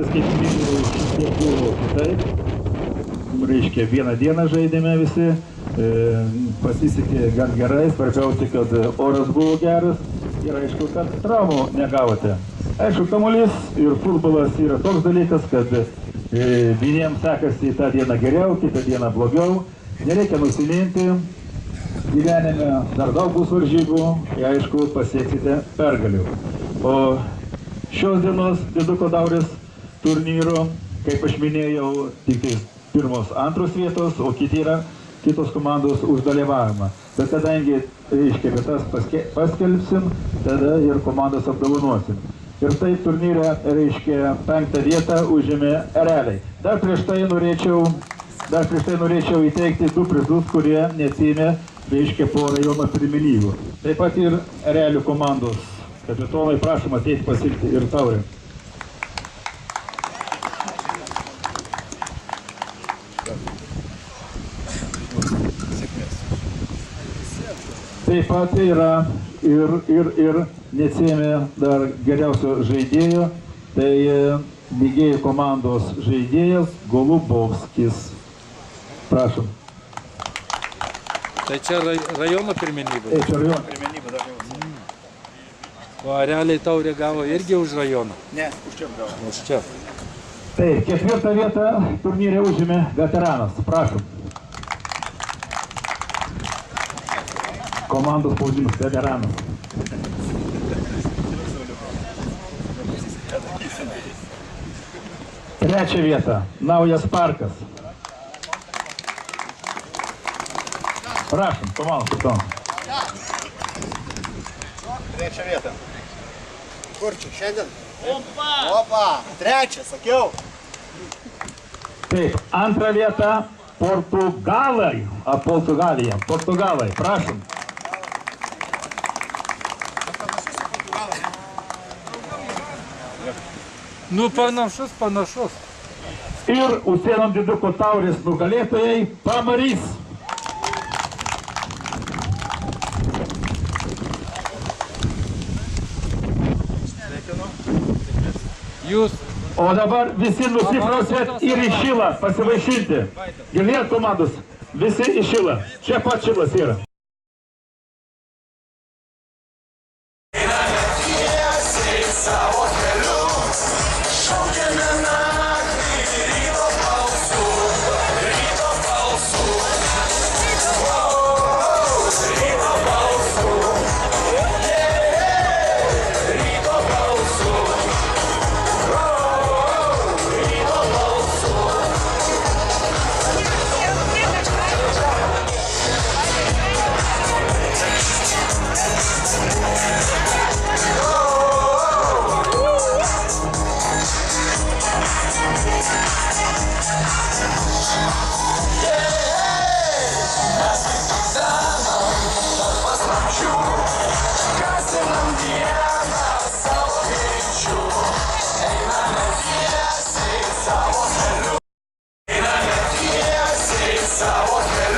Kaip minėjau, šiek tiek buvo kitaip. Reiškia, vieną dieną žaidėme visi, pasisekė gan gerai, svarbiausia, kad oras buvo geras ir aišku, kad traumų negavote. Aišku, kamuolys ir futbolas yra toks dalykas, kad vieniems sekasi tą dieną geriau, kitą dieną blogiau. Nereikia nusiminti, gyvenime dar daug bus varžybų ir aišku, pasieksite pergalių. O šios dienos Diduko Taurės turnyro, kaip aš minėjau, tik pirmos, antros vietos, o kitos komandos už dalyvavimą. Bet kadangi, reiškia, vietas paskelbsim, tada ir komandos apdovanosim. Ir taip turnyre, reiškia, 5. vietą užėmė Ereliai. Dar prieš tai norėčiau įteikti 2 prizus, kurie neatsiėmė, reiškia, po rajono pirmenybių. Taip pat ir Erelių komandos kapitonai, prašom ateiti pasilgti ir taurę. Taip pat yra ir neatsiėmė dar geriausio žaidėjo, tai mėgėjų komandos žaidėjas Golubovskis. Prašom. Tai čia rajono pirmenybė? Taip, čia rajono pirmenybė dar jau. O Ereliai taurę gavo irgi už rajoną? Ne, už čia gavo. Už čia. Taip, 4. vietą turnyre užėmė veteranas. Prašom. Komandos spaudimas, veteranas. Trečią vietą, Naujas Parkas. Prašom, komandos kapitonas. Trečią vietą. Kur čia šiandien? Opa! Trečią, sakiau. Taip, 2. vietą, Portugalai. Prašom. Nu, panašus. Ir Usėnų Diduko Taurės nugalėtojai Pamarys. Jūs. O dabar visi nusifrausit ir į Šilą pasivaišinti. Girdėjot komandos? Visi į Šilą. Čia pat Šilas yra. Einame tiesiai savo keliu.